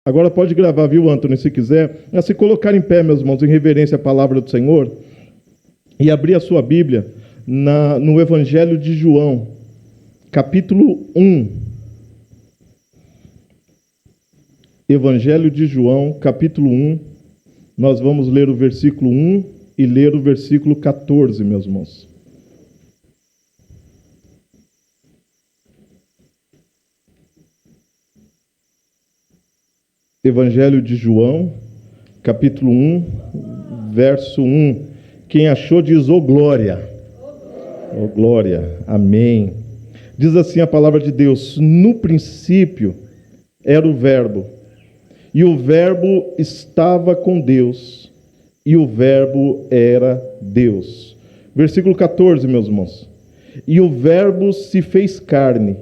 Agora pode gravar, viu, Antônio, se quiser. A se colocar em pé, meus irmãos, em reverência à palavra do Senhor, e abrir a sua Bíblia no Evangelho de João, capítulo 1. Evangelho de João, capítulo 1. Nós vamos ler o versículo 1 e ler o versículo 14, meus irmãos. Evangelho de João, capítulo 1, verso 1. Quem achou diz, ô glória. Ô glória, amém. Diz assim a palavra de Deus: no princípio era o Verbo, e o Verbo estava com Deus, e o Verbo era Deus. Versículo 14, meus irmãos. E o Verbo se fez carne,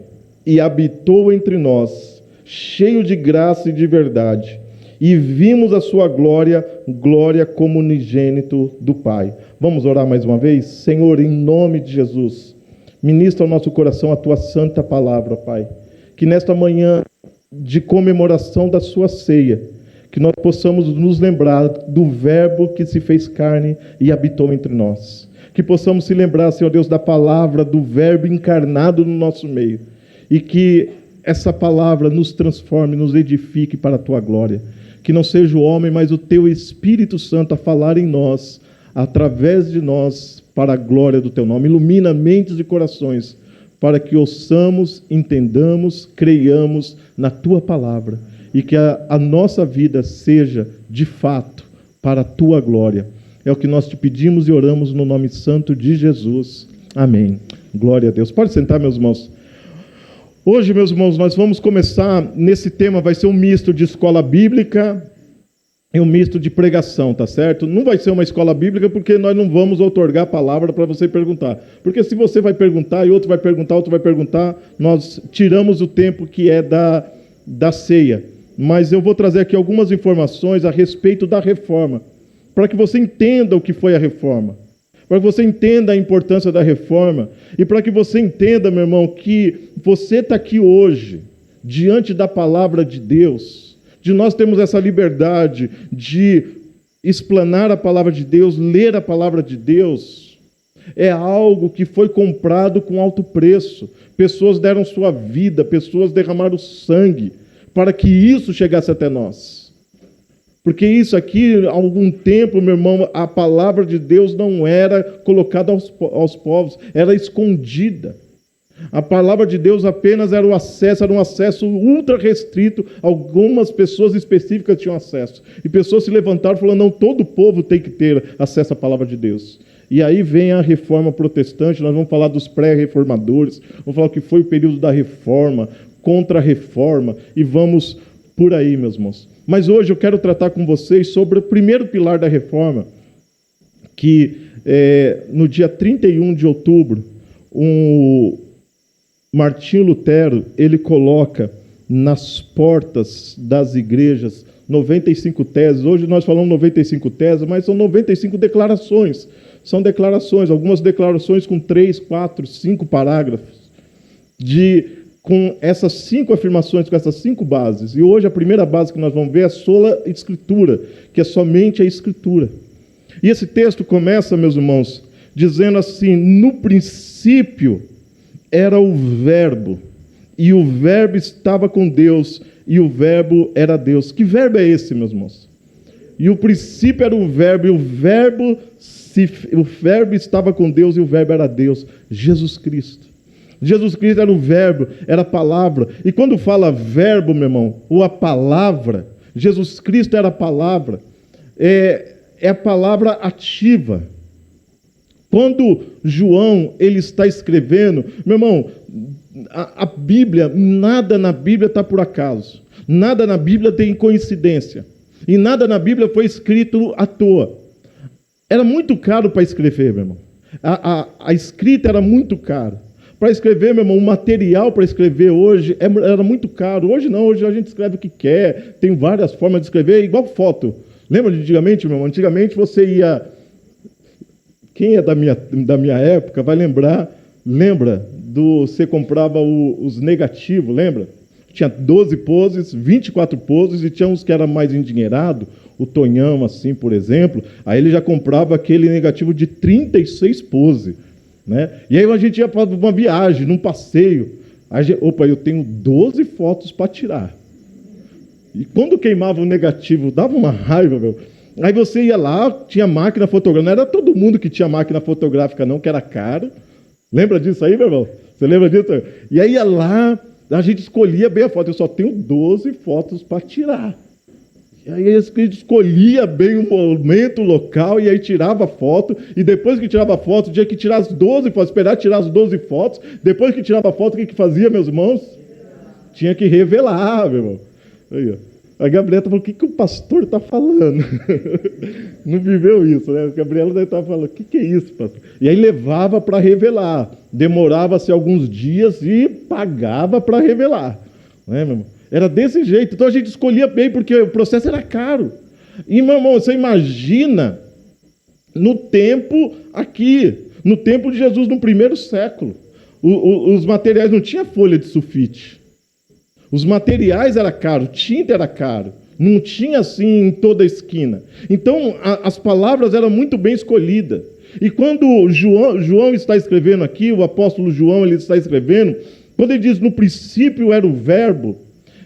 e habitou entre nós, cheio de graça e de verdade, e vimos a sua glória, glória como unigênito do Pai. Vamos orar mais uma vez? Senhor, em nome de Jesus, ministra ao nosso coração a tua santa palavra, Pai. Que nesta manhã de comemoração da sua ceia, que nós possamos nos lembrar do Verbo que se fez carne e habitou entre nós. Que possamos se lembrar, Senhor Deus, da palavra do Verbo encarnado no nosso meio. E que essa palavra nos transforme, nos edifique para a tua glória. Que não seja o homem, mas o teu Espírito Santo a falar em nós, através de nós, para a glória do teu nome. Ilumina mentes e corações, para que ouçamos, entendamos, creiamos na tua palavra. E que a nossa vida seja, de fato, para a tua glória. É o que nós te pedimos e oramos no nome santo de Jesus. Amém. Glória a Deus. Pode sentar, meus irmãos. Hoje, meus irmãos, nós vamos começar nesse tema, vai ser um misto de escola bíblica e um misto de pregação, tá certo? Não vai ser uma escola bíblica porque nós não vamos outorgar a palavra para você perguntar. Porque se você vai perguntar e outro vai perguntar, nós tiramos o tempo que é da ceia. Mas eu vou trazer aqui algumas informações a respeito da reforma, para que você entenda o que foi a reforma. Para que você entenda a importância da reforma e para que você entenda, meu irmão, que você está aqui hoje, diante da palavra de Deus, de nós termos essa liberdade de explanar a palavra de Deus, ler a palavra de Deus, é algo que foi comprado com alto preço. Pessoas deram sua vida, pessoas derramaram sangue para que isso chegasse até nós. Porque isso aqui, há algum tempo, meu irmão, a palavra de Deus não era colocada aos povos, era escondida. A palavra de Deus apenas era um acesso ultra restrito, algumas pessoas específicas tinham acesso. E pessoas se levantaram falando, não, todo povo tem que ter acesso à palavra de Deus. E aí vem a reforma protestante, nós vamos falar dos pré-reformadores, vamos falar o que foi o período da reforma, contra-reforma, e vamos por aí, meus irmãos. Mas hoje eu quero tratar com vocês sobre o primeiro pilar da reforma, que no dia 31 de outubro, Martinho Lutero, ele coloca nas portas das igrejas 95 teses. Hoje nós falamos 95 teses, mas são 95 declarações. São declarações, algumas declarações com 3, 4, 5 parágrafos, com essas 5 afirmações, com essas 5 bases. E hoje a primeira base que nós vamos ver é a sola escritura, que é somente a escritura. E esse texto começa, meus irmãos, dizendo assim, no princípio era o Verbo, e o Verbo estava com Deus, e o Verbo era Deus. Que verbo é esse, meus irmãos? E o princípio era o Verbo, e o Verbo estava com Deus, e o Verbo era Deus, Jesus Cristo. Jesus Cristo era o Verbo, era a palavra. E quando fala verbo, meu irmão, ou a palavra, Jesus Cristo era a palavra, é a palavra ativa. Quando João ele está escrevendo, meu irmão, a Bíblia, nada na Bíblia está por acaso. Nada na Bíblia tem coincidência. E nada na Bíblia foi escrito à toa. Era muito caro para escrever, meu irmão. A escrita era muito cara. Para escrever, meu irmão, o material para escrever hoje era muito caro. Hoje não, hoje a gente escreve o que quer, tem várias formas de escrever, igual foto. Lembra de antigamente, meu irmão? Antigamente você ia... Quem é da minha época vai lembra você comprava os negativos, lembra? Tinha 12 poses, 24 poses, e tinha uns que era mais endinheirado, o Tonhão, assim, por exemplo, aí ele já comprava aquele negativo de 36 poses, né? E aí a gente ia para uma viagem, num passeio. Aí, opa, eu tenho 12 fotos para tirar. E quando queimava o negativo, dava uma raiva, meu. Aí você ia lá, tinha máquina fotográfica. Não era todo mundo que tinha máquina fotográfica, não, que era caro. Lembra disso aí, meu irmão? Você lembra disso? E aí ia lá, a gente escolhia bem a foto. Eu só tenho 12 fotos para tirar. E aí a gente escolhia bem o momento, o local, e aí tirava a foto. E depois que tirava a foto, tinha que tirar as 12 fotos, esperar tirar as 12 fotos. Depois que tirava a foto, o que fazia, meus irmãos? Tinha que revelar, meu irmão. Aí, ó. A Gabriela falou, o que o pastor está falando? Não viveu isso, né? A Gabriela deve estar falando, o que é isso, pastor? E aí levava para revelar. Demorava-se alguns dias e pagava para revelar. Né, meu irmão? Era desse jeito. Então a gente escolhia bem, porque o processo era caro. E, meu irmão, você imagina no tempo aqui, no tempo de Jesus, no primeiro século. Os materiais não tinham folha de sulfite. Os materiais eram caros, tinta era caro, não tinha assim em toda a esquina. Então, as palavras eram muito bem escolhidas. E quando João está escrevendo aqui, o apóstolo João ele está escrevendo, quando ele diz no princípio era o verbo,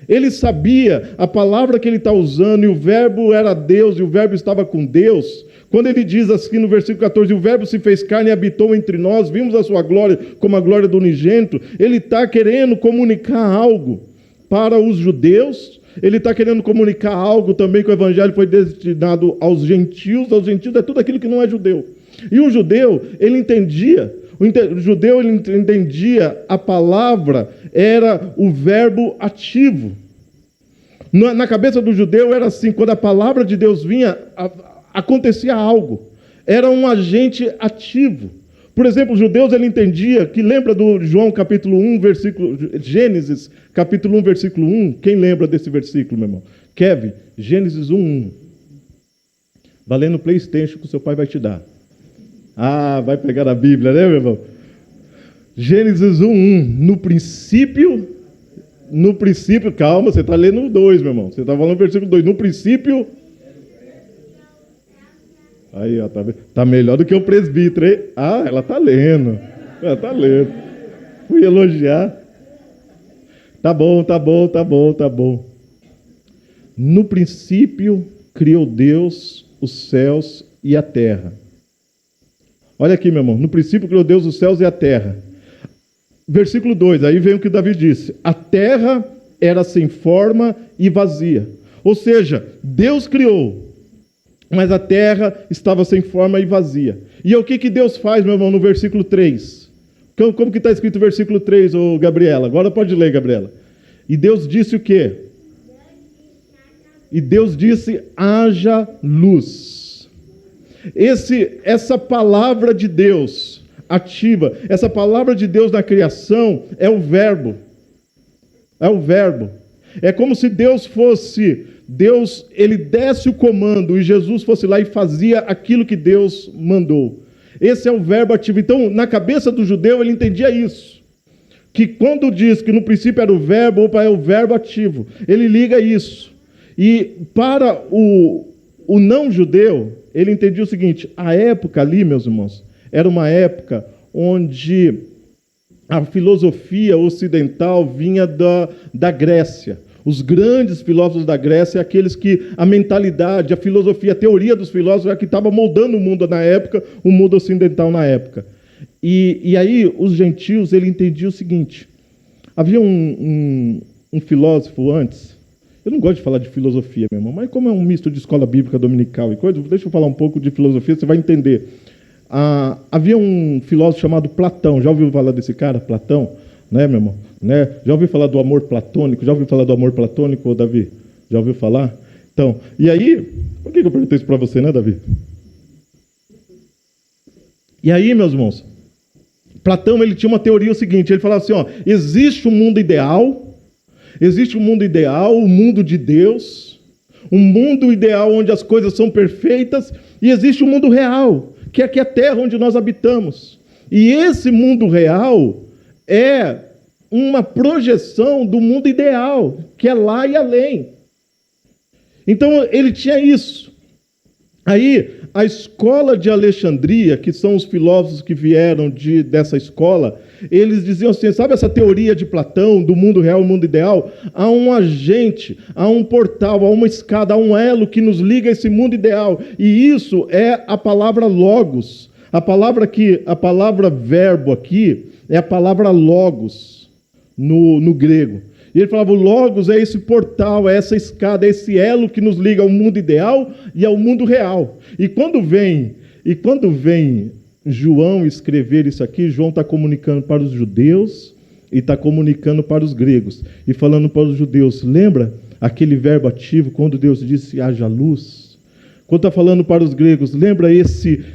ele sabia a palavra que ele está usando, e o verbo era Deus, e o verbo estava com Deus. Quando ele diz assim no versículo 14, o verbo se fez carne e habitou entre nós, vimos a sua glória como a glória do unigênito, ele está querendo comunicar algo para os judeus, ele está querendo comunicar algo também, que o evangelho foi destinado aos gentios é tudo aquilo que não é judeu. E o judeu, ele entendia, a palavra era o verbo ativo. Na cabeça do judeu era assim, quando a palavra de Deus vinha, acontecia algo, era um agente ativo. Por exemplo, os judeus, ele entendia, que lembra do João capítulo 1, Gênesis capítulo 1, versículo 1? Quem lembra desse versículo, meu irmão? Kevin, Gênesis 1, 1. Valendo o PlayStation que o seu pai vai te dar. Ah, vai pegar a Bíblia, né, meu irmão? Gênesis 1, 1. No princípio, calma, você está lendo o 2, meu irmão. Você está falando o versículo 2. No princípio... Aí, ó, tá melhor do que o presbítero, hein? Ah, ela tá lendo. Ela tá lendo. Fui elogiar. Tá bom. No princípio criou Deus os céus e a terra. Olha aqui, meu irmão. No princípio criou Deus os céus e a terra. Versículo 2, aí vem o que Davi disse. A terra era sem forma e vazia. Ou seja, Deus criou, mas a terra estava sem forma e vazia. E o que Deus faz, meu irmão, no versículo 3? Como que está escrito o versículo 3, ô Gabriela? Agora pode ler, Gabriela. E Deus disse o quê? E Deus disse, haja luz. Essa palavra de Deus ativa, essa palavra de Deus na criação é o verbo. É o verbo. É como se Deus, ele desse o comando e Jesus fosse lá e fazia aquilo que Deus mandou. Esse é o verbo ativo. Então, na cabeça do judeu, ele entendia isso. Que quando diz que no princípio era o verbo, é o verbo ativo. Ele liga isso. E para o não judeu, ele entendia o seguinte, a época ali, meus irmãos, era uma época onde a filosofia ocidental vinha da Grécia. Os grandes filósofos da Grécia, aqueles que a mentalidade, a filosofia, a teoria dos filósofos é que estava moldando o mundo na época, o mundo ocidental na época. E aí os gentios, ele entendia o seguinte, havia um filósofo antes, eu não gosto de falar de filosofia, meu irmão, mas como é um misto de escola bíblica dominical e coisa, deixa eu falar um pouco de filosofia, você vai entender. Havia um filósofo chamado Platão, já ouviu falar desse cara, Platão? Né, meu irmão? Né? Já ouviu falar do amor platônico? Já ouviu falar do amor platônico, Davi? Já ouviu falar? Então, e aí, por que eu perguntei isso para você, né, Davi? E aí, meus irmãos, Platão, ele tinha uma teoria o seguinte, ele falava assim, ó, existe um mundo ideal, o mundo de Deus, um mundo ideal onde as coisas são perfeitas, e existe um mundo real, que é aqui a terra onde nós habitamos. E esse mundo real é uma projeção do mundo ideal, que é lá e além. Então ele tinha isso. Aí a escola de Alexandria, que são os filósofos que vieram dessa escola, eles diziam assim, sabe essa teoria de Platão, do mundo real e mundo ideal? Há um agente, há um portal, há uma escada, há um elo que nos liga a esse mundo ideal. E isso é a palavra logos. A palavra verbo aqui é a palavra logos no grego. E ele falava, o logos é esse portal, é essa escada, é esse elo que nos liga ao mundo ideal e ao mundo real. E quando vem João escrever isso aqui, João está comunicando para os judeus e está comunicando para os gregos. E falando para os judeus, lembra aquele verbo ativo quando Deus disse, haja luz? Quando está falando para os gregos, lembra esse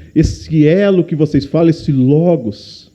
elo que vocês falam, esse logos?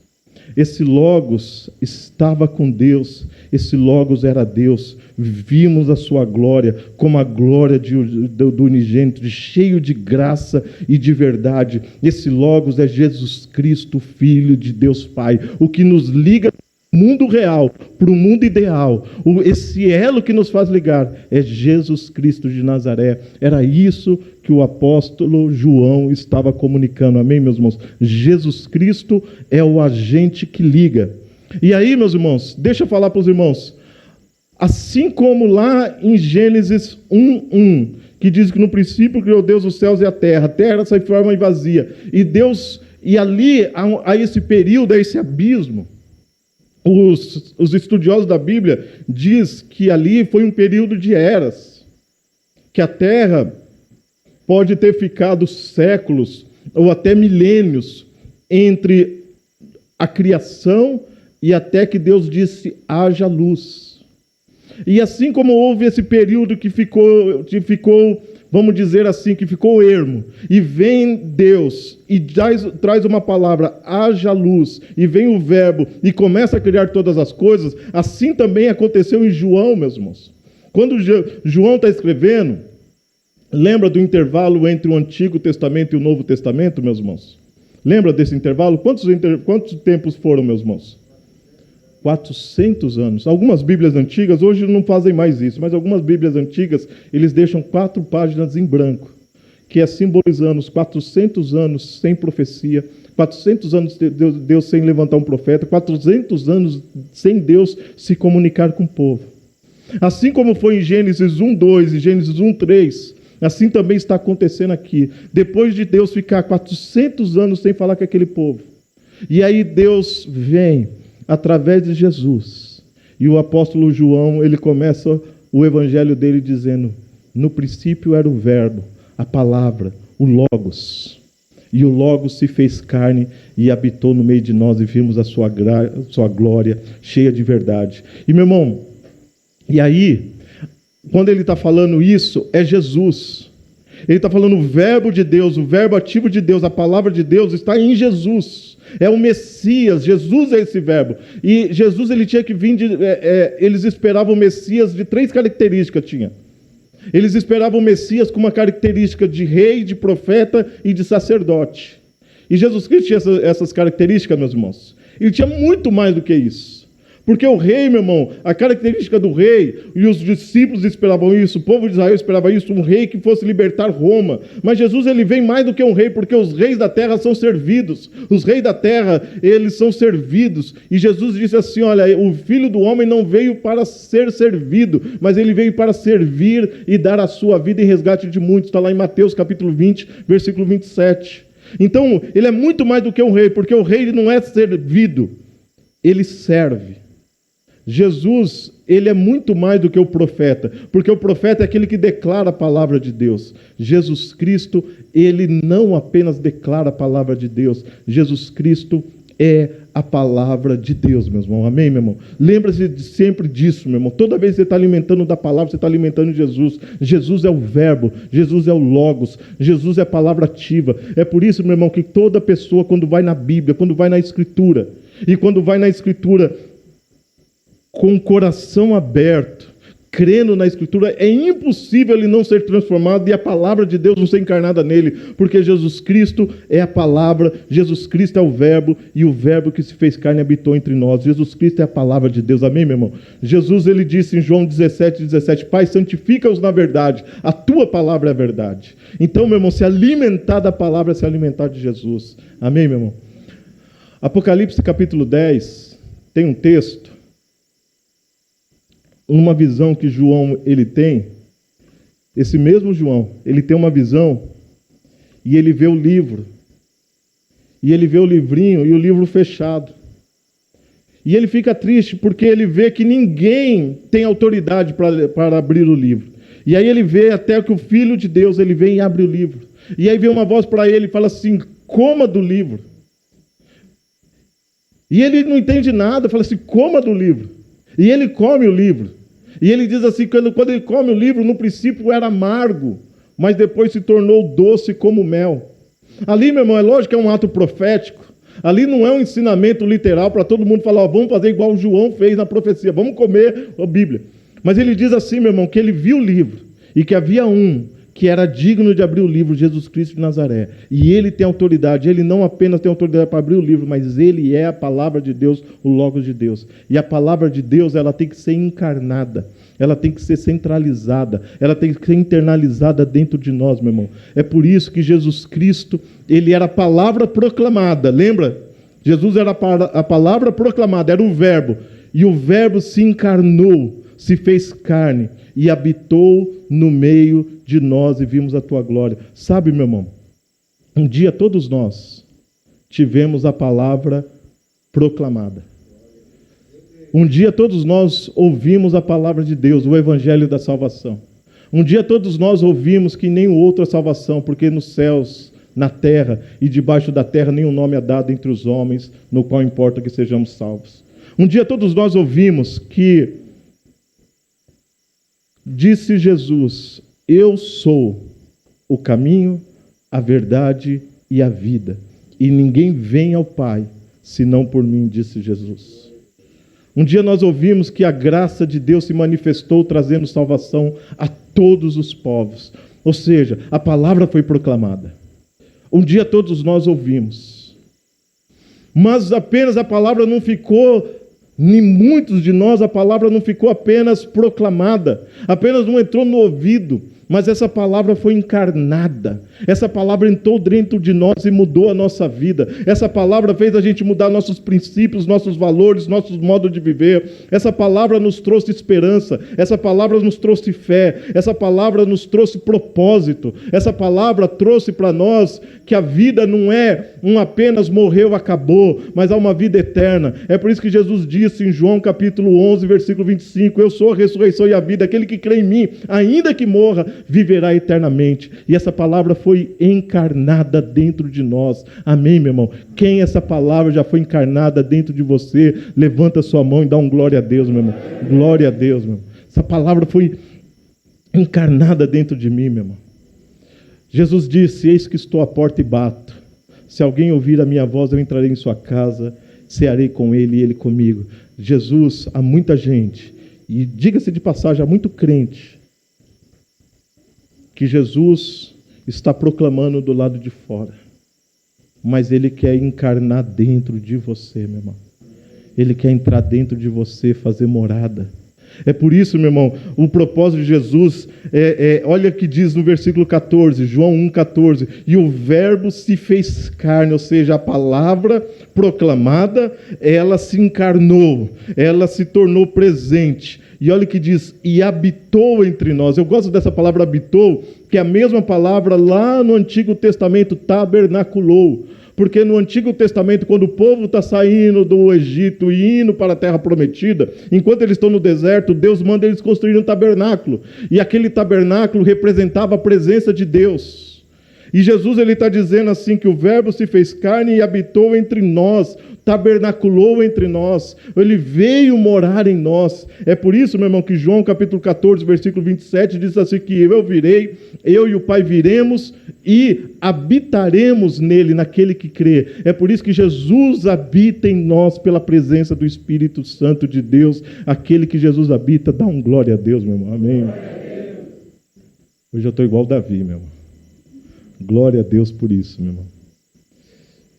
Esse logos estava com Deus, esse logos era Deus. Vimos a sua glória como a glória do unigênito, cheio de graça e de verdade. Esse logos é Jesus Cristo, Filho de Deus Pai, o que nos liga do mundo real para o mundo ideal. Esse elo que nos faz ligar é Jesus Cristo de Nazaré. Era isso que o apóstolo João estava comunicando. Amém, meus irmãos? Jesus Cristo é o agente que liga. E aí, meus irmãos, deixa eu falar para os irmãos. Assim como lá em Gênesis 1:1, que diz que no princípio criou Deus os céus e a terra sem forma e vazia. E ali, a esse período, a esse abismo, os estudiosos da Bíblia diz que ali foi um período de eras, que a terra pode ter ficado séculos ou até milênios entre a criação e até que Deus disse, haja luz. E assim como houve esse período que ficou, vamos dizer assim, que ficou ermo, e vem Deus e traz uma palavra, haja luz, e vem o verbo e começa a criar todas as coisas, assim também aconteceu em João, meus irmãos. Quando João está escrevendo, lembra do intervalo entre o Antigo Testamento e o Novo Testamento, meus irmãos? Lembra desse intervalo? Quantos tempos foram, meus irmãos? 400 anos. Algumas Bíblias antigas, hoje não fazem mais isso, mas algumas Bíblias antigas, eles deixam 4 páginas em branco, que é simbolizando os 400 anos sem profecia, 400 anos de Deus sem levantar um profeta, 400 anos sem Deus se comunicar com o povo. Assim como foi em Gênesis 1:2 e Gênesis 1:3, assim também está acontecendo aqui. Depois de Deus ficar 400 anos sem falar com aquele povo. E aí Deus vem através de Jesus. E o apóstolo João, ele começa o evangelho dele dizendo, no princípio era o verbo, a palavra, o logos. E o logos se fez carne e habitou no meio de nós e vimos a sua glória cheia de verdade. E meu irmão, e aí, quando ele está falando isso, é Jesus. Ele está falando o verbo de Deus, o verbo ativo de Deus, a palavra de Deus está em Jesus. É o Messias, Jesus é esse verbo. E Jesus, ele tinha que vir eles esperavam o Messias de 3 características, tinha. Eles esperavam o Messias com uma característica de rei, de profeta e de sacerdote. E Jesus Cristo tinha essas características, meus irmãos. Ele tinha muito mais do que isso. Porque o rei, meu irmão, a característica do rei, e os discípulos esperavam isso, o povo de Israel esperava isso, um rei que fosse libertar Roma. Mas Jesus, ele vem mais do que um rei, porque os reis da terra são servidos. Os reis da terra, eles são servidos. E Jesus disse assim, olha, o Filho do Homem não veio para ser servido, mas ele veio para servir e dar a sua vida em resgate de muitos. Está lá em Mateus capítulo 20, versículo 27. Então, ele é muito mais do que um rei, porque o rei não é servido, ele serve. Jesus, ele é muito mais do que o profeta, porque o profeta é aquele que declara a palavra de Deus. Jesus Cristo, ele não apenas declara a palavra de Deus, Jesus Cristo é a palavra de Deus, meu irmão. Amém, meu irmão? Lembra-se sempre disso, meu irmão. Toda vez que você está alimentando da palavra, você está alimentando Jesus. Jesus é o verbo, Jesus é o logos, Jesus é a palavra ativa. É por isso, meu irmão, que toda pessoa, quando vai na Bíblia, quando vai na Escritura, e quando vai na Escritura com o coração aberto, crendo na Escritura, é impossível ele não ser transformado e a palavra de Deus não ser encarnada nele, porque Jesus Cristo é a palavra, Jesus Cristo é o verbo, e o verbo que se fez carne habitou entre nós. Jesus Cristo é a palavra de Deus, amém, meu irmão? Jesus, ele disse em João 17, Pai, santifica-os na verdade, a tua palavra é a verdade. Então, meu irmão, se alimentar da palavra é se alimentar de Jesus, amém, meu irmão? Apocalipse capítulo 10, tem um texto, uma visão que João ele tem, esse mesmo João, ele tem uma visão e ele vê o livro, e ele vê o livrinho e o livro fechado. E ele fica triste porque ele vê que ninguém tem autoridade para abrir o livro. E aí ele vê até que o Filho de Deus, ele vem e abre o livro. E aí vem uma voz para ele e fala assim, coma do livro. E ele não entende nada, fala assim, coma do livro. E ele come o livro. E ele diz assim, quando ele come o livro, no princípio era amargo, mas depois se tornou doce como mel. Ali, meu irmão, é lógico que é um ato profético. Ali não é um ensinamento literal para todo mundo falar, vamos fazer igual o João fez na profecia, vamos comer a Bíblia. Mas ele diz assim, meu irmão, que ele viu o livro e que havia um que era digno de abrir o livro, Jesus Cristo de Nazaré. E ele tem autoridade, ele não apenas tem autoridade para abrir o livro, mas ele é a palavra de Deus, o Logos de Deus. E a palavra de Deus, ela tem que ser encarnada, ela tem que ser centralizada, ela tem que ser internalizada dentro de nós, meu irmão. É por isso que Jesus Cristo, ele era a palavra proclamada, lembra? Jesus era a palavra proclamada, era o verbo, e o verbo se encarnou, se fez carne e habitou no meio de nós e vimos a tua glória. Sabe, meu irmão, um dia todos nós tivemos a palavra proclamada. Um dia todos nós ouvimos a palavra de Deus, o evangelho da salvação. Um dia todos nós ouvimos que nem outra salvação, porque nos céus, na terra e debaixo da terra nenhum nome é dado entre os homens, no qual importa que sejamos salvos. Um dia todos nós ouvimos que disse Jesus, eu sou o caminho, a verdade e a vida. E ninguém vem ao Pai, senão por mim, disse Jesus. Um dia nós ouvimos que a graça de Deus se manifestou, trazendo salvação a todos os povos. Ou seja, a palavra foi proclamada. Um dia todos nós ouvimos. Mas apenas a palavra não ficou... Em muitos de nós a palavra não ficou apenas proclamada, apenas não entrou no ouvido, mas essa palavra foi encarnada. Essa palavra entrou dentro de nós e mudou a nossa vida. Essa palavra fez a gente mudar nossos princípios, nossos valores, nossos modos de viver. Essa palavra nos trouxe esperança. Essa palavra nos trouxe fé. Essa palavra nos trouxe propósito. Essa palavra trouxe para nós que a vida não é um apenas morreu, acabou, mas há uma vida eterna. É por isso que Jesus disse em João capítulo 11, versículo 25, eu sou a ressurreição e a vida. Aquele que crê em mim, ainda que morra, viverá eternamente. E essa palavra foi encarnada dentro de nós. Amém, meu irmão? Quem essa palavra já foi encarnada dentro de você, levanta sua mão e dá um glória a Deus, meu irmão. Glória a Deus, meu irmão. Essa palavra foi encarnada dentro de mim, meu irmão. Jesus disse, eis que estou à porta e bato. Se alguém ouvir a minha voz, eu entrarei em sua casa, cearei com ele e ele comigo. Jesus, há muita gente, e diga-se de passagem, há muito crente, que Jesus está proclamando do lado de fora, mas Ele quer encarnar dentro de você, meu irmão. Ele quer entrar dentro de você, fazer morada. É por isso, meu irmão, o propósito de Jesus, olha o que diz no versículo 14, João 1,14, e o verbo se fez carne, ou seja, a palavra proclamada, ela se encarnou, ela se tornou presente. E olha o que diz, e habitou entre nós. Eu gosto dessa palavra habitou, que é a mesma palavra lá no Antigo Testamento, tabernaculou. Porque no Antigo Testamento, quando o povo está saindo do Egito e indo para a terra prometida, enquanto eles estão no deserto, Deus manda eles construírem um tabernáculo. E aquele tabernáculo representava a presença de Deus. E Jesus ele está dizendo assim que o Verbo se fez carne e habitou entre nós, tabernaculou entre nós, ele veio morar em nós. É por isso, meu irmão, que João capítulo 14, versículo 27 diz assim que eu virei, eu e o Pai viremos e habitaremos nele, naquele que crê. É por isso que Jesus habita em nós pela presença do Espírito Santo de Deus. Aquele que Jesus habita, dá um glória a Deus, meu irmão. Amém. Hoje eu estou igual Davi, meu irmão. Glória a Deus por isso, meu irmão.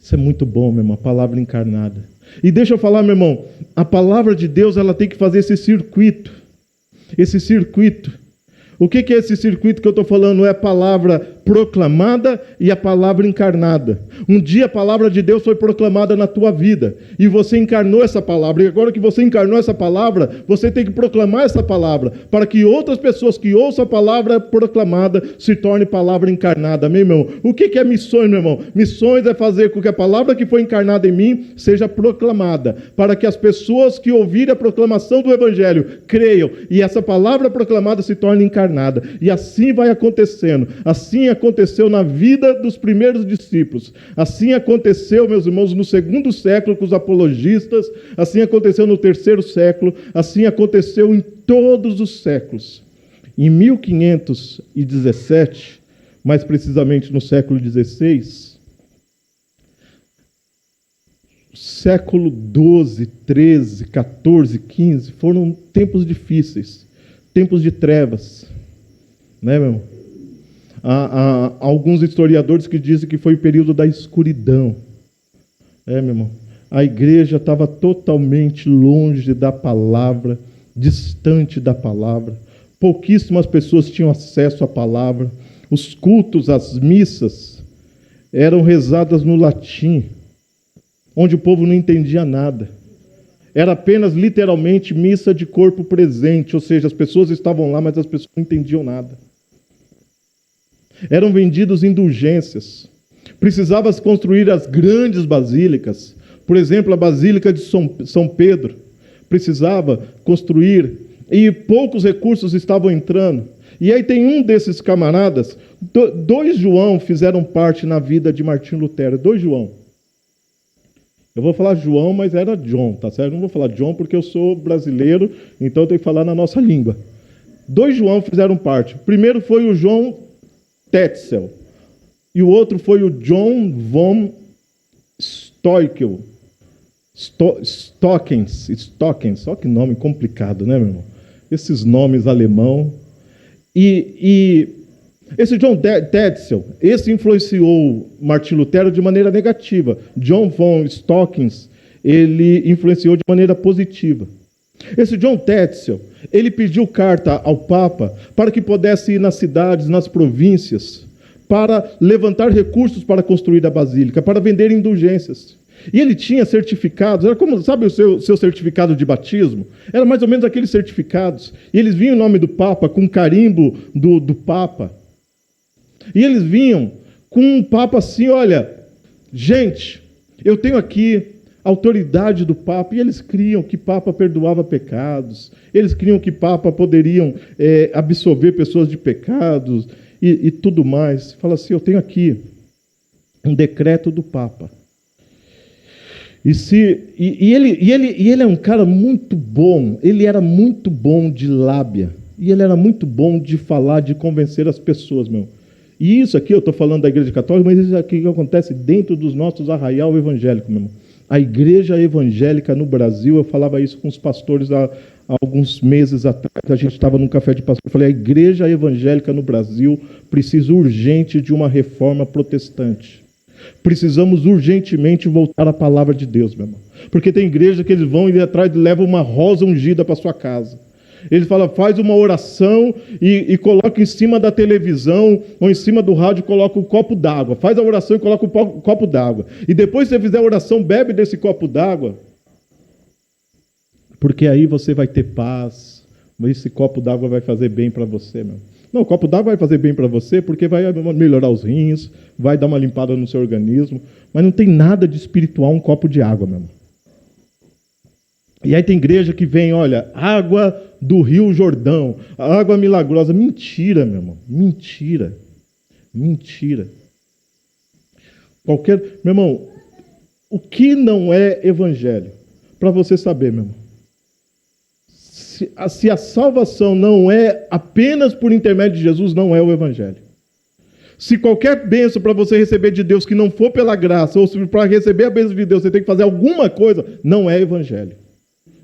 Isso é muito bom, meu irmão, a palavra encarnada. E deixa eu falar, meu irmão, a palavra de Deus, ela tem que fazer esse circuito. Esse circuito. O que é esse circuito que eu estou falando? É a palavra proclamada e a palavra encarnada. Um dia a palavra de Deus foi proclamada na tua vida e você encarnou essa palavra. E agora que você encarnou essa palavra, você tem que proclamar essa palavra para que outras pessoas que ouçam a palavra proclamada se torne palavra encarnada. Amém, meu irmão? O que é missões, meu irmão? Missões é fazer com que a palavra que foi encarnada em mim seja proclamada, para que as pessoas que ouvirem a proclamação do Evangelho creiam e essa palavra proclamada se torne encarnada. E assim vai acontecendo. Assim aconteceu na vida dos primeiros discípulos. Assim aconteceu, meus irmãos, no segundo século com os apologistas. Assim aconteceu no terceiro século. Assim aconteceu em todos os séculos. Em 1517, mais precisamente no século XVI, século XII, XIII, XIV, XV, foram tempos difíceis, tempos de trevas. Né, meu irmão? Há alguns historiadores que dizem que foi o período da escuridão. Meu irmão? A igreja estava totalmente longe da palavra, distante da palavra. Pouquíssimas pessoas tinham acesso à palavra. Os cultos, as missas, eram rezadas no latim, onde o povo não entendia nada. Era apenas, literalmente, missa de corpo presente, ou seja, as pessoas estavam lá, mas as pessoas não entendiam nada. Eram vendidos indulgências. Precisava construir as grandes basílicas. Por exemplo, a Basílica de São Pedro. Precisava construir e poucos recursos estavam entrando. E aí tem um desses camaradas, dois João fizeram parte na vida de Martim Lutero. Dois João. Eu vou falar João, mas era John, tá certo? Não vou falar John porque eu sou brasileiro, então eu tenho que falar na nossa língua. Dois João fizeram parte. O primeiro foi o João Tetzel e o outro foi o John von Stoikel. Stockens, só que nome complicado, né, meu irmão? Esses nomes alemão. E esse John Tetzel, esse influenciou Martim Lutero de maneira negativa. John von Stockens, ele influenciou de maneira positiva. Esse John Tetzel, ele pediu carta ao Papa para que pudesse ir nas cidades, nas províncias, para levantar recursos para construir a basílica, para vender indulgências. E ele tinha certificados, era como, sabe o seu certificado de batismo? Era mais ou menos aqueles certificados. E eles vinham em nome do Papa, com carimbo do Papa. E eles vinham com um Papa assim, olha, gente, eu tenho aqui a autoridade do Papa, e eles criam que Papa perdoava pecados, eles criam que Papa poderiam absolver pessoas de pecados e tudo mais. Fala assim, eu tenho aqui um decreto do Papa. E ele é um cara muito bom, ele era muito bom de lábia, e ele era muito bom de falar, de convencer as pessoas, meu. E isso aqui, eu estou falando da Igreja Católica, mas isso aqui que acontece dentro dos nossos arraial evangélico, meu irmão. A Igreja Evangélica no Brasil, eu falava isso com os pastores há alguns meses atrás, a gente estava num café de pastor, eu falei, a Igreja Evangélica no Brasil precisa urgente de uma reforma protestante. Precisamos urgentemente voltar à palavra de Deus, meu irmão. Porque tem igreja que eles vão e atrás levam uma rosa ungida para sua casa. Ele fala, faz uma oração e coloca em cima da televisão ou em cima do rádio, coloca um copo d'água. Faz a oração e coloca um copo d'água. E depois que você fizer a oração, bebe desse copo d'água. Porque aí você vai ter paz. Esse copo d'água vai fazer bem para você, meu. Não, o copo d'água vai fazer bem para você porque vai melhorar os rins, vai dar uma limpada no seu organismo. Mas não tem nada de espiritual um copo de água, meu irmão. E aí tem igreja que vem, olha, água do Rio Jordão, água milagrosa. Mentira, meu irmão. Mentira. Mentira. Meu irmão, o que não é evangelho? Para você saber, meu irmão. Se a salvação não é apenas por intermédio de Jesus, não é o evangelho. Se qualquer bênção para você receber de Deus que não for pela graça, ou se para receber a bênção de Deus você tem que fazer alguma coisa, não é evangelho.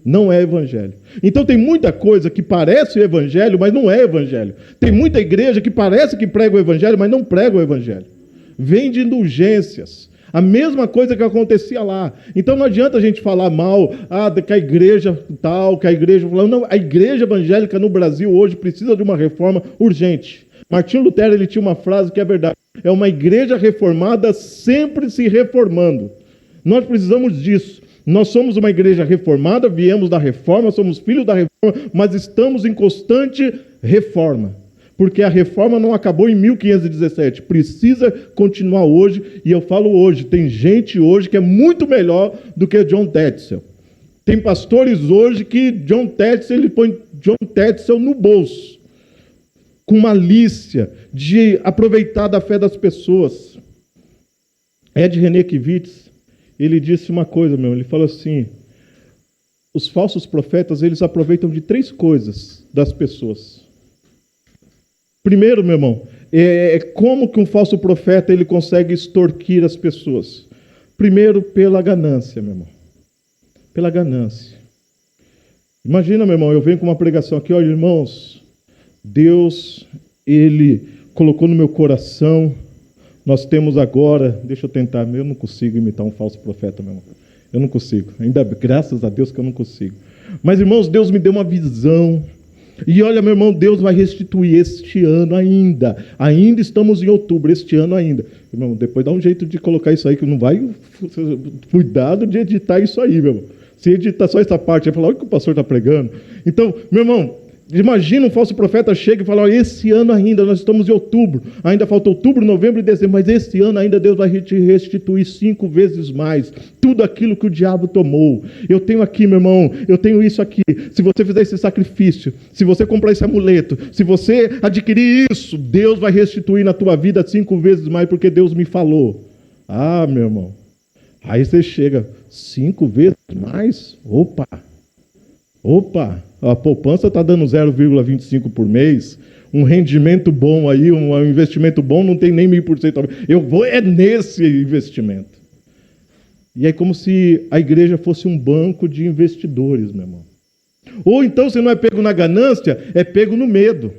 Não é evangelho. Então tem muita coisa que parece evangelho, mas não é evangelho. Tem muita igreja que parece que prega o evangelho, mas não prega o evangelho. Vem de indulgências. A mesma coisa que acontecia lá. Então não adianta a gente falar mal, que a igreja tal, que a igreja... Não, a igreja evangélica no Brasil hoje precisa de uma reforma urgente. Martinho Lutero, ele tinha uma frase que é verdade. É uma igreja reformada sempre se reformando. Nós precisamos disso. Nós somos uma igreja reformada, viemos da reforma, somos filhos da reforma, mas estamos em constante reforma. Porque a reforma não acabou em 1517. Precisa continuar hoje, e eu falo hoje, tem gente hoje que é muito melhor do que John Tetzel. Tem pastores hoje que John Tetzel, ele põe John Tetzel no bolso, com malícia, de aproveitar da fé das pessoas. Ed Renekiewicz, ele disse uma coisa, ele falou assim, os falsos profetas, eles aproveitam de 3 coisas das pessoas. Primeiro, meu irmão, como que um falso profeta ele consegue extorquir as pessoas? Primeiro, pela ganância, meu irmão. Pela ganância. Imagina, meu irmão, eu venho com uma pregação aqui, olha, irmãos, Deus, ele colocou no meu coração, nós temos agora, deixa eu tentar, eu não consigo imitar um falso profeta, meu irmão. Eu não consigo, ainda graças a Deus que eu não consigo. Mas, irmãos, Deus me deu uma visão. E olha, meu irmão, Deus vai restituir este ano ainda. Ainda estamos em outubro, este ano ainda. Irmão, depois dá um jeito de colocar isso aí, que não vai... Cuidado de editar isso aí, meu irmão. Se editar só essa parte, vai falar, olha o que o pastor está pregando. Então, meu irmão, imagina um falso profeta chega e fala, olha, esse ano ainda, nós estamos em outubro. Ainda falta outubro, novembro e dezembro. Mas esse ano ainda Deus vai te restituir 5 vezes mais. Tudo aquilo que o diabo tomou. Eu tenho aqui, meu irmão, eu tenho isso aqui. Se você fizer esse sacrifício, se você comprar esse amuleto, se você adquirir isso, Deus vai restituir na tua vida 5 vezes mais, porque Deus me falou. Ah, meu irmão. Aí você chega, 5 vezes mais? Opa! A poupança está dando 0,25 por mês. Um rendimento bom aí, um investimento bom, não tem nem 1000%. Eu vou nesse investimento. E é como se a igreja fosse um banco de investidores, meu irmão. Ou então, se não é pego na ganância, é pego no medo.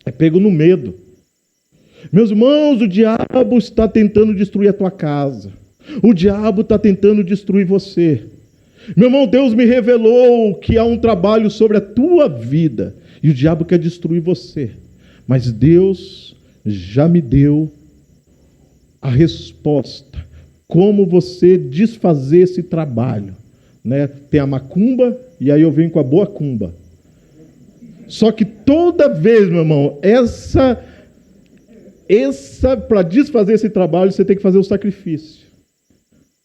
É pego no medo. Meus irmãos, o diabo está tentando destruir a tua casa. O diabo está tentando destruir você. Meu irmão, Deus me revelou que há um trabalho sobre a tua vida. E o diabo quer destruir você. Mas Deus já me deu a resposta. Como você desfazer esse trabalho. Né? Tem a macumba e aí eu venho com a boa cumba. Só que toda vez, meu irmão, para desfazer esse trabalho, você tem que fazer o sacrifício.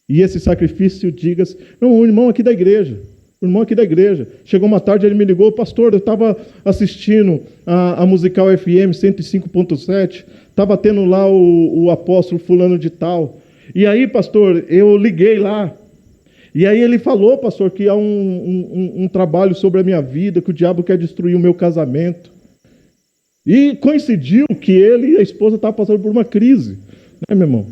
E esse sacrifício, diga-se, não, o irmão aqui da igreja. O irmão aqui da igreja. Chegou uma tarde, ele me ligou, pastor, eu estava assistindo a Musical FM 105.7, estava tendo lá o apóstolo fulano de tal. E aí, pastor, eu liguei lá. E aí ele falou, pastor, que há um trabalho sobre a minha vida, que o diabo quer destruir o meu casamento. E coincidiu que ele e a esposa estavam passando por uma crise. Né, meu irmão?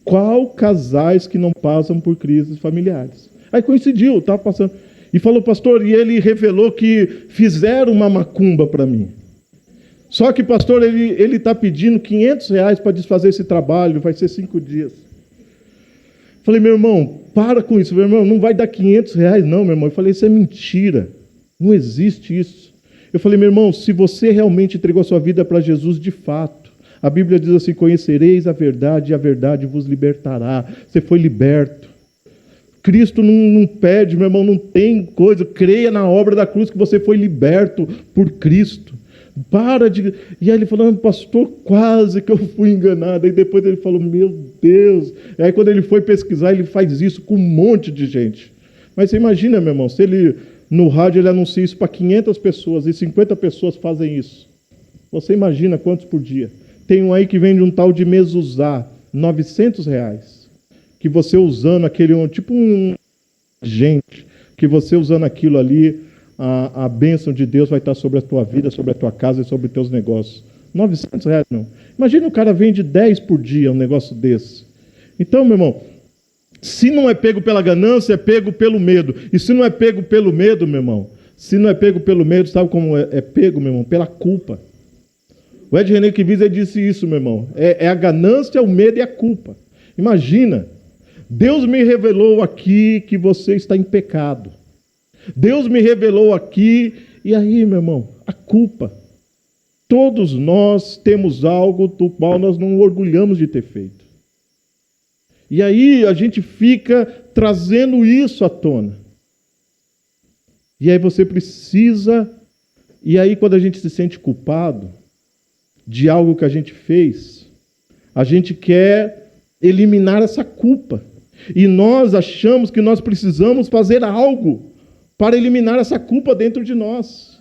Qual casais que não passam por crises familiares? Aí coincidiu, estava passando. E falou, pastor, e ele revelou que fizeram uma macumba para mim. Só que, pastor, ele está pedindo R$500 para desfazer esse trabalho, vai ser 5 dias. Falei, meu irmão, para com isso. Meu irmão, não vai dar R$500 não, meu irmão. Eu falei, isso é mentira. Não existe isso. Eu falei, meu irmão, se você realmente entregou a sua vida para Jesus de fato, a Bíblia diz assim, conhecereis a verdade e a verdade vos libertará. Você foi liberto. Cristo não pede, meu irmão, não tem coisa. Creia na obra da cruz que você foi liberto por Cristo. Para de... E aí ele falou, pastor, quase que eu fui enganado. Aí depois ele falou, meu Deus. E aí quando ele foi pesquisar, ele faz isso com um monte de gente. Mas você imagina, meu irmão, se ele, no rádio, ele anuncia isso para 500 pessoas e 50 pessoas fazem isso. Você imagina quantos por dia? Tem um aí que vende um tal de mezuzá. R$900. Que você usando aquele, tipo um gente, que você usando aquilo ali, a bênção de Deus vai estar sobre a tua vida, sobre a tua casa e sobre os teus negócios. R$900 não. Imagina o cara vende 10 por dia, um negócio desse. Então, meu irmão, se não é pego pela ganância, é pego pelo medo. E se não é pego pelo medo, meu irmão, se não é pego pelo medo, sabe como é pego, meu irmão? Pela culpa. O Ed René Kivisa disse isso, meu irmão. É a ganância, o medo e a culpa. Imagina, Deus me revelou aqui que você está em pecado. Deus me revelou aqui, e aí, meu irmão, a culpa. Todos nós temos algo do qual nós não orgulhamos de ter feito. E aí a gente fica trazendo isso à tona. E aí você precisa, e aí quando a gente se sente culpado de algo que a gente fez, a gente quer eliminar essa culpa. E nós achamos que nós precisamos fazer algo para eliminar essa culpa dentro de nós.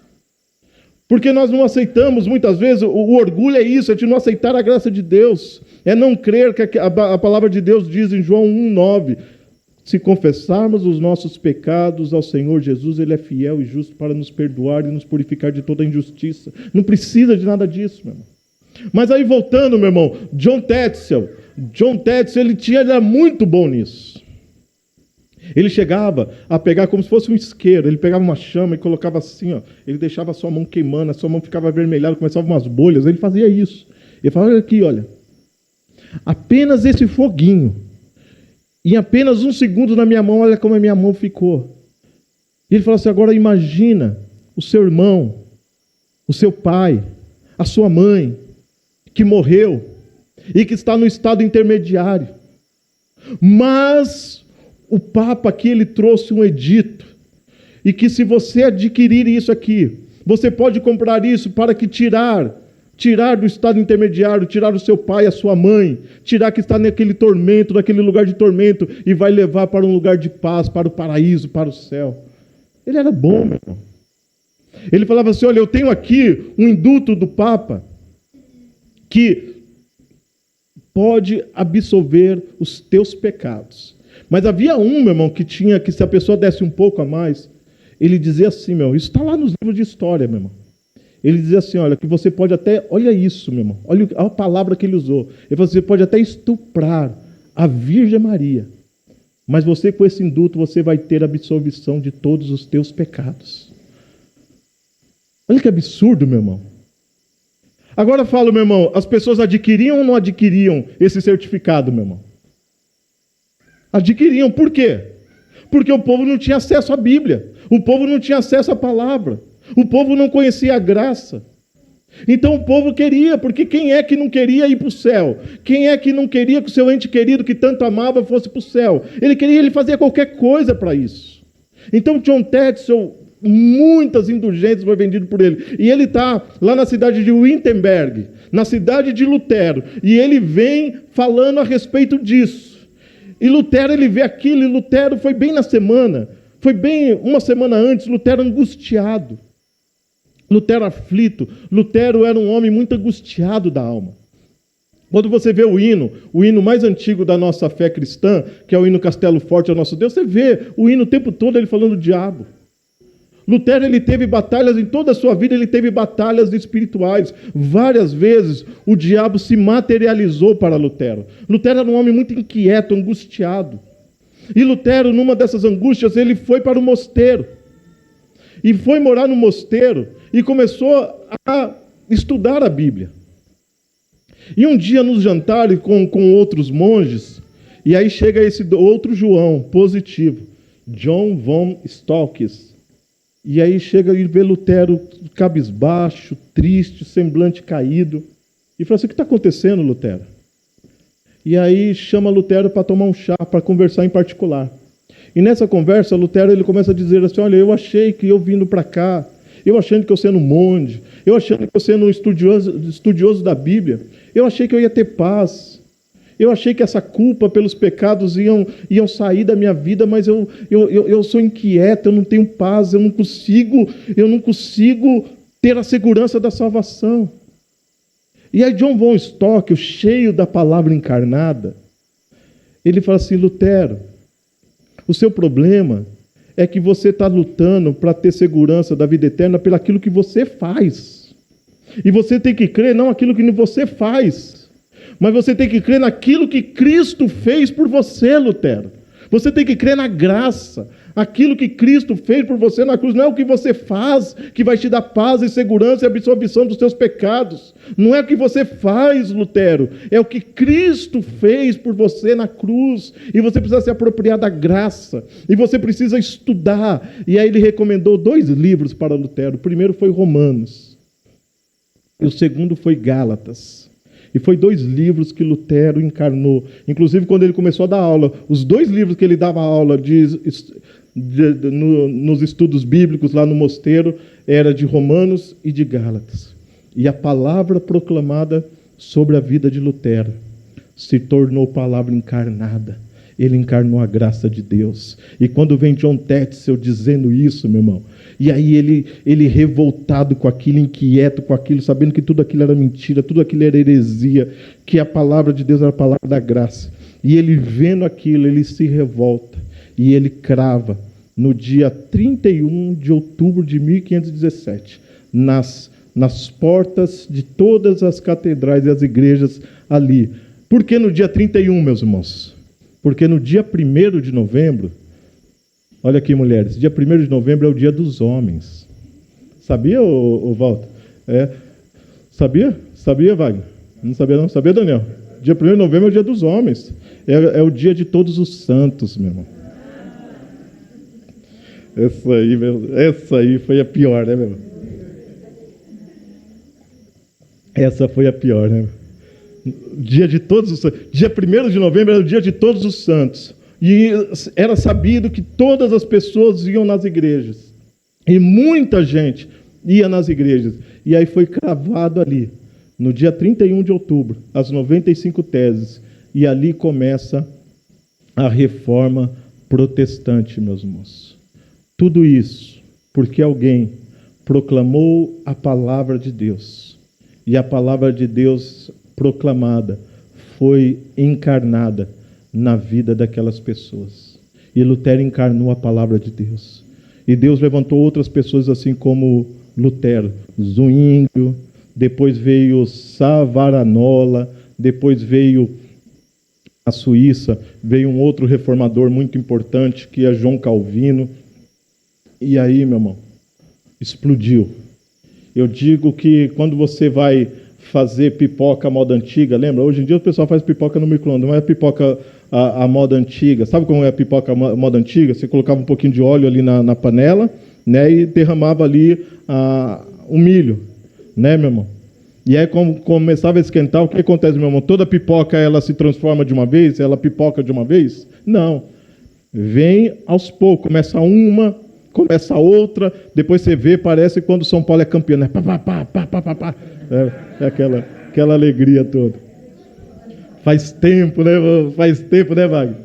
Porque nós não aceitamos, muitas vezes, o orgulho é isso, é de não aceitar a graça de Deus. É não crer que a palavra de Deus diz em João 1,9, se confessarmos os nossos pecados ao Senhor Jesus, Ele é fiel e justo para nos perdoar e nos purificar de toda injustiça. Não precisa de nada disso, meu irmão. Mas aí voltando, meu irmão, John Tetzel, ele era muito bom nisso. Ele chegava a pegar como se fosse um isqueiro, ele pegava uma chama e colocava assim, ó, ele deixava a sua mão queimando, a sua mão ficava avermelhada, começavam umas bolhas, ele fazia isso. Ele falava, olha aqui, olha, apenas esse foguinho, em apenas 1 segundo na minha mão, olha como a minha mão ficou. E ele falou assim, agora imagina o seu irmão, o seu pai, a sua mãe, que morreu e que está no estado intermediário. Mas o Papa aqui, ele trouxe um edito, e que se você adquirir isso aqui, você pode comprar isso para que tirar do estado intermediário, tirar o seu pai, a sua mãe, tirar que está naquele tormento, naquele lugar de tormento, e vai levar para um lugar de paz, para o paraíso, para o céu. Ele era bom, meu irmão. Ele falava assim, olha, eu tenho aqui um induto do Papa, que pode absolver os teus pecados. Mas havia um, meu irmão, que se a pessoa desse um pouco a mais, ele dizia assim, meu, isso está lá nos livros de história, meu irmão. Ele dizia assim, olha, que você pode até, olha isso, meu irmão, olha a palavra que ele usou. Ele falou, você pode até estuprar a Virgem Maria, mas você com esse induto, você vai ter a absolvição de todos os teus pecados. Olha que absurdo, meu irmão. Agora eu falo, meu irmão, as pessoas adquiriam ou não adquiriam esse certificado, meu irmão? Adquiriam. Por quê? Porque o povo não tinha acesso à Bíblia. O povo não tinha acesso à palavra. O povo não conhecia a graça. Então o povo queria, porque quem é que não queria ir para o céu? Quem é que não queria que o seu ente querido, que tanto amava, fosse para o céu? Ele fazia qualquer coisa para isso. Então John Tetzel, muitas indulgências foram vendidas por ele. E ele está lá na cidade de Wittenberg, na cidade de Lutero. E ele vem falando a respeito disso. E Lutero, ele vê aquilo, e Lutero foi bem na semana, foi bem uma semana antes, Lutero angustiado, Lutero aflito, Lutero era um homem muito angustiado da alma. Quando você vê o hino mais antigo da nossa fé cristã, que é o hino Castelo Forte ao Nosso Deus, você vê o hino o tempo todo ele falando do diabo. Lutero, ele teve batalhas em toda a sua vida, ele teve batalhas espirituais. Várias vezes o diabo se materializou para Lutero. Lutero era um homem muito inquieto, angustiado. E Lutero, numa dessas angústias, ele foi para o mosteiro. E foi morar no mosteiro e começou a estudar a Bíblia. E um dia nos jantares com outros monges, e aí chega esse outro João positivo, John von Stalkes. E aí chega e vê Lutero cabisbaixo, triste, semblante caído. E fala assim, o que está acontecendo, Lutero? E aí chama Lutero para tomar um chá, para conversar em particular. E nessa conversa, Lutero ele começa a dizer assim, olha, eu achei que eu vindo para cá, eu achando que eu sendo um monge, eu achando que eu sendo um estudioso da Bíblia, eu achei que eu ia ter paz. Eu achei que essa culpa pelos pecados iam sair da minha vida, mas eu sou inquieto, eu não tenho paz, eu não consigo ter a segurança da salvação. E aí John von Stott, cheio da palavra encarnada, ele fala assim: Lutero, o seu problema é que você está lutando para ter segurança da vida eterna pelo aquilo que você faz. E você tem que crer não aquilo que você faz, mas você tem que crer naquilo que Cristo fez por você, Lutero. Você tem que crer na graça. Aquilo que Cristo fez por você na cruz não é o que você faz que vai te dar paz e segurança e absolvição dos seus pecados. Não é o que você faz, Lutero. É o que Cristo fez por você na cruz. E você precisa se apropriar da graça. E você precisa estudar. E aí ele recomendou 2 livros para Lutero. O primeiro foi Romanos. E o segundo foi Gálatas. E foi 2 livros que Lutero encarnou. Inclusive, quando ele começou a dar aula, os 2 livros que ele dava aula nos estudos bíblicos lá no mosteiro, era de Romanos e de Gálatas. E a palavra proclamada sobre a vida de Lutero se tornou palavra encarnada. Ele encarnou a graça de Deus. E quando vem John Tetzel dizendo isso, meu irmão, e aí ele revoltado com aquilo, inquieto com aquilo, sabendo que tudo aquilo era mentira, tudo aquilo era heresia, que a palavra de Deus era a palavra da graça. E ele vendo aquilo, ele se revolta. E ele crava, no dia 31 de outubro de 1517, nas portas de todas as catedrais e as igrejas ali. Por que no dia 31, meus irmãos? Porque no dia 1º de novembro, olha aqui, mulheres, dia 1º de novembro é o dia dos homens. Sabia, Walter? Sabia? Sabia, Wagner? Não sabia não? Sabia, Daniel? Dia 1º de novembro é o dia dos homens. É o dia de todos os santos, meu irmão. Essa aí foi a pior, né, meu irmão? Essa foi a pior, né? Dia de todos os santos. Dia 1º de novembro era o dia de todos os santos. E era sabido que todas as pessoas iam nas igrejas. E muita gente ia nas igrejas. E aí foi cravado ali, no dia 31 de outubro, as 95 teses. E ali começa a reforma protestante, meus irmãos. Tudo isso porque alguém proclamou a palavra de Deus. E a palavra de Deus proclamada foi encarnada na vida daquelas pessoas. E Lutero encarnou a palavra de Deus. E Deus levantou outras pessoas assim como Lutero, Zwinglio, depois veio Savonarola, depois veio a Suíça, veio um outro reformador muito importante, que é João Calvino. E aí, meu irmão, explodiu. Eu digo que quando você vai fazer pipoca à moda antiga, lembra? Hoje em dia o pessoal faz pipoca no micro-ondas, não é pipoca à moda antiga. Sabe como é a pipoca à moda antiga? Você colocava um pouquinho de óleo ali na panela, né, e derramava ali o milho, né, meu irmão? E aí, como começava a esquentar, o que acontece, meu irmão? Toda pipoca, ela se transforma de uma vez? Ela pipoca de uma vez? Não. Vem aos poucos. Começa uma, começa outra, depois você vê, parece quando o São Paulo é campeão, né? Pá, pá, pá, pá, pá, pá, pá. É aquela alegria toda. Faz tempo, né, Wagner?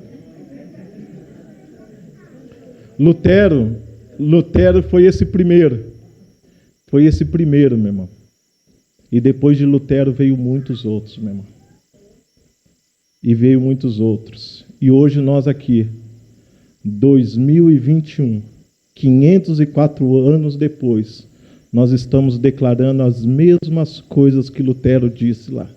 Lutero foi esse primeiro. Foi esse primeiro, meu irmão. E depois de Lutero veio muitos outros, meu irmão. E veio muitos outros. E hoje nós aqui, 2021, 504 anos depois, nós estamos declarando as mesmas coisas que Lutero disse lá.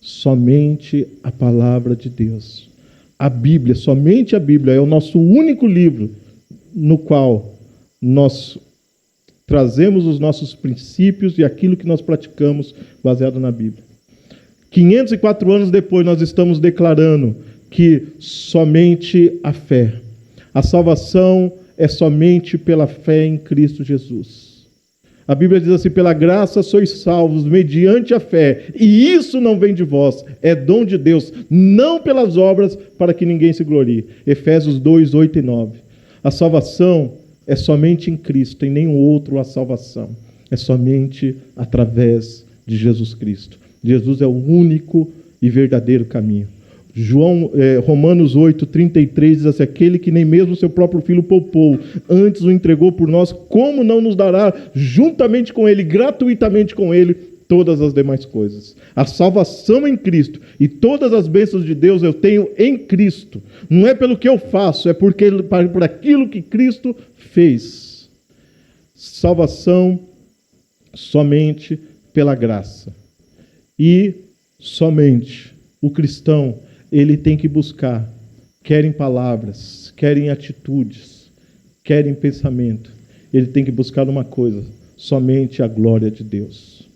Somente a palavra de Deus. A Bíblia, somente a Bíblia é o nosso único livro no qual nós trazemos os nossos princípios e aquilo que nós praticamos baseado na Bíblia. 504 anos depois, nós estamos declarando que somente a fé. A salvação é somente pela fé em Cristo Jesus. A Bíblia diz assim: pela graça sois salvos, mediante a fé. E isso não vem de vós, é dom de Deus, não pelas obras, para que ninguém se glorie. Efésios 2, 8 e 9. A salvação é somente em Cristo, em nenhum outro a salvação. É somente através de Jesus Cristo. Jesus é o único e verdadeiro caminho. Romanos 8, 33 diz assim: aquele que nem mesmo seu próprio filho poupou, antes o entregou por nós, como não nos dará juntamente com ele, gratuitamente com ele, todas as demais coisas. A salvação em Cristo e todas as bênçãos de Deus eu tenho em Cristo. Não é pelo que eu faço, é por aquilo que Cristo fez. Salvação somente pela graça. E somente o cristão, ele tem que buscar, quer em palavras, quer em atitudes, quer em pensamento, ele tem que buscar uma coisa, somente a glória de Deus.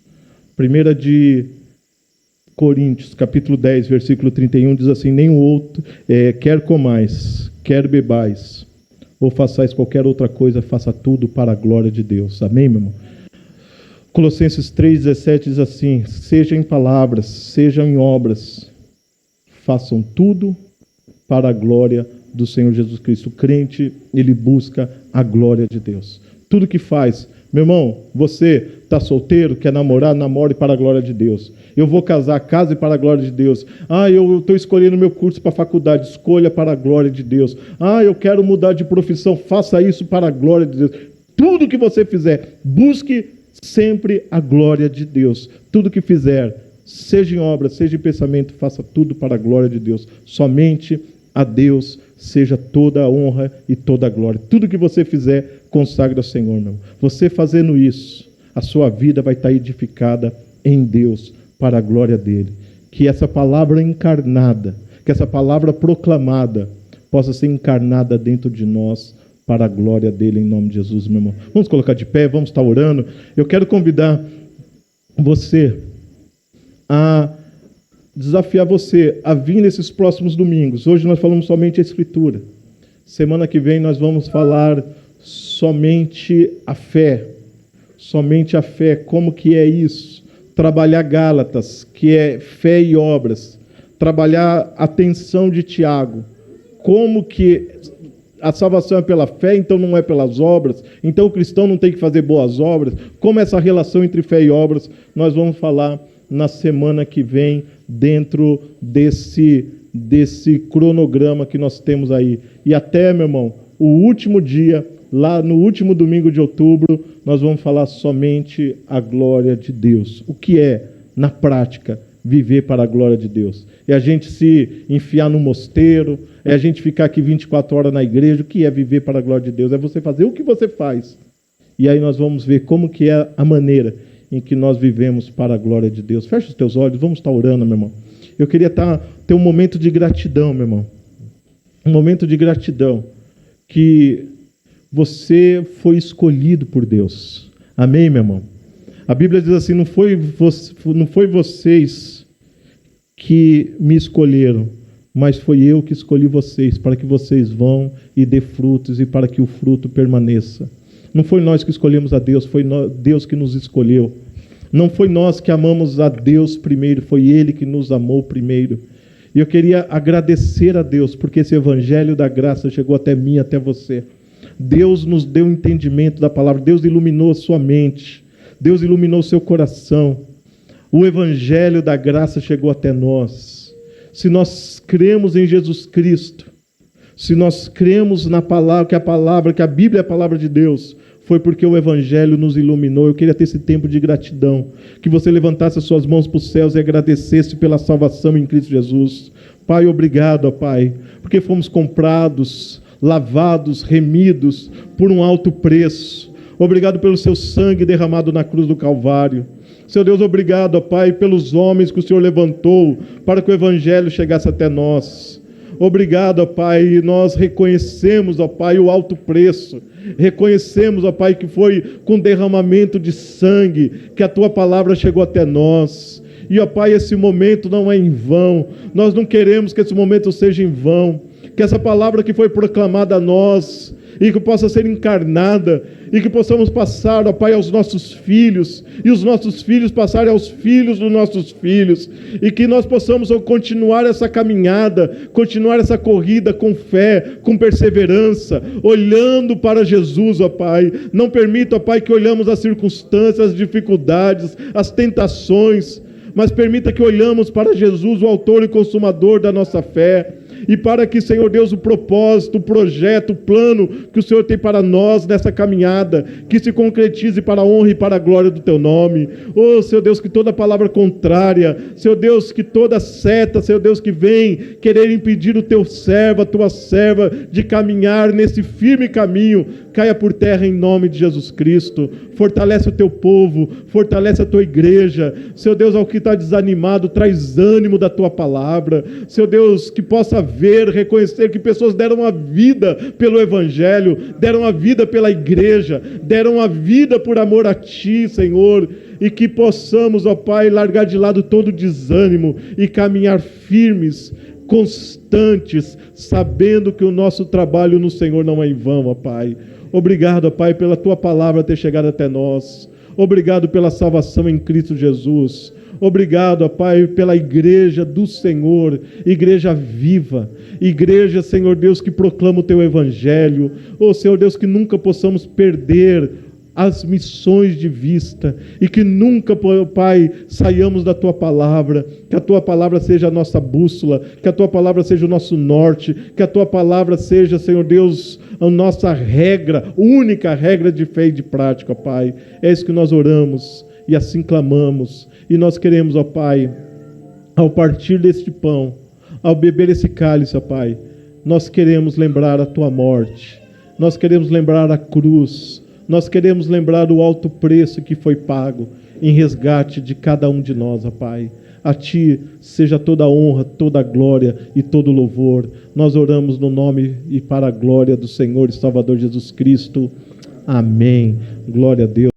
1 de Coríntios, capítulo 10, versículo 31, diz assim: nem o outro, quer comais, quer bebais, ou façais qualquer outra coisa, faça tudo para a glória de Deus. Amém, meu irmão? Colossenses 3,17 diz assim: seja em palavras, seja em obras, façam tudo para a glória do Senhor Jesus Cristo. O crente, ele busca a glória de Deus. Tudo que faz, meu irmão, você está solteiro, quer namorar, namore para a glória de Deus. Eu vou casar, case para a glória de Deus. Eu estou escolhendo meu curso para a faculdade, escolha para a glória de Deus. Eu quero mudar de profissão, faça isso para a glória de Deus. Tudo que você fizer, busque sempre a glória de Deus. Tudo que fizer, seja em obra, seja em pensamento, faça tudo para a glória de Deus. Somente a Deus seja toda a honra e toda a glória. Tudo que você fizer, consagre ao Senhor, meu. Você fazendo isso, a sua vida vai estar edificada em Deus, para a glória dele. Que essa palavra encarnada, que essa palavra proclamada, possa ser encarnada dentro de nós, para a glória dele, em nome de Jesus, meu irmão. Vamos colocar de pé, vamos estar orando. Eu quero convidar você a desafiar você a vir nesses próximos domingos. Hoje nós falamos somente a Escritura. Semana que vem nós vamos falar somente a fé. Somente a fé. Como que é isso? Trabalhar Gálatas, que é fé e obras. Trabalhar a tensão de Tiago. Como que a salvação é pela fé, então não é pelas obras. Então o cristão não tem que fazer boas obras. Como essa relação entre fé e obras, nós vamos falar na semana que vem, dentro desse cronograma que nós temos aí. E até, meu irmão, o último dia, lá no último domingo de outubro, nós vamos falar somente a glória de Deus. O que é, na prática, viver para a glória de Deus? É a gente se enfiar no mosteiro, é a gente ficar aqui 24 horas na igreja. O que é viver para a glória de Deus? É você fazer o que você faz. E aí nós vamos ver como que é a maneira em que nós vivemos para a glória de Deus. Fecha os teus olhos, vamos estar orando, meu irmão. Eu queria ter um momento de gratidão, meu irmão. Um momento de gratidão, que você foi escolhido por Deus. Amém, meu irmão? A Bíblia diz assim: não foi vocês que me escolheram, mas foi eu que escolhi vocês, para que vocês vão e dê frutos e para que o fruto permaneça. Não foi nós que escolhemos a Deus, foi Deus que nos escolheu. Não foi nós que amamos a Deus primeiro, foi Ele que nos amou primeiro. E eu queria agradecer a Deus, porque esse evangelho da graça chegou até mim, até você. Deus nos deu entendimento da palavra, Deus iluminou a sua mente, Deus iluminou o seu coração. O evangelho da graça chegou até nós. Se nós cremos em Jesus Cristo, se nós cremos na palavra, que a Bíblia é a palavra de Deus, foi porque o evangelho nos iluminou. Eu queria ter esse tempo de gratidão, que você levantasse as suas mãos para os céus e agradecesse pela salvação em Cristo Jesus. Pai, obrigado, ó Pai, porque fomos comprados, lavados, remidos por um alto preço. Obrigado pelo seu sangue derramado na cruz do Calvário. Senhor Deus, obrigado, ó Pai, pelos homens que o Senhor levantou para que o evangelho chegasse até nós. Obrigado, ó Pai, nós reconhecemos, ó Pai, o alto preço. Reconhecemos, ó Pai, que foi com derramamento de sangue que a Tua palavra chegou até nós. E, ó Pai, esse momento não é em vão. Nós não queremos que esse momento seja em vão. Que essa palavra que foi proclamada a nós e que possa ser encarnada, e que possamos passar, ó Pai, aos nossos filhos, e os nossos filhos passarem aos filhos dos nossos filhos, e que nós possamos continuar essa caminhada, continuar essa corrida com fé, com perseverança, olhando para Jesus, ó Pai. Não permita, ó Pai, que olhamos as circunstâncias, as dificuldades, as tentações, mas permita que olhamos para Jesus, o autor e consumador da nossa fé. e para que, Senhor Deus, o propósito, o projeto, o plano que o Senhor tem para nós nessa caminhada, que se concretize para a honra e para a glória do Teu nome. Oh, Senhor Deus, que toda palavra contrária, Senhor Deus, que toda seta, Senhor Deus, que vem querer impedir o Teu servo, a Tua serva, de caminhar nesse firme caminho, caia por terra em nome de Jesus Cristo. Fortalece o Teu povo, fortalece a Tua igreja. Senhor Deus, ao que está desanimado, traz ânimo da Tua palavra. Senhor Deus, que possa ver, reconhecer que pessoas deram a vida pelo Evangelho, deram a vida pela igreja, deram a vida por amor a Ti, Senhor, e que possamos, ó Pai, largar de lado todo o desânimo e caminhar firmes, constantes, sabendo que o nosso trabalho no Senhor não é em vão, ó Pai. Obrigado, ó Pai, pela Tua palavra ter chegado até nós. Obrigado pela salvação em Cristo Jesus. Obrigado, ó Pai, pela igreja do Senhor, igreja viva, igreja, Senhor Deus, que proclama o Teu Evangelho. Oh, Senhor Deus, que nunca possamos perder as missões de vista, e que nunca, Pai, saiamos da Tua palavra, que a Tua palavra seja a nossa bússola, que a Tua palavra seja o nosso norte, que a Tua palavra seja, Senhor Deus, a nossa regra, única regra de fé e de prática, Pai. É isso que nós oramos e assim clamamos, e nós queremos, ó Pai, ao partir deste pão, ao beber esse cálice, ó Pai, nós queremos lembrar a Tua morte, nós queremos lembrar a cruz, nós queremos lembrar o alto preço que foi pago em resgate de cada um de nós, ó Pai. A Ti seja toda a honra, toda a glória e todo o louvor. Nós oramos no nome e para a glória do Senhor e Salvador Jesus Cristo. Amém. Glória a Deus.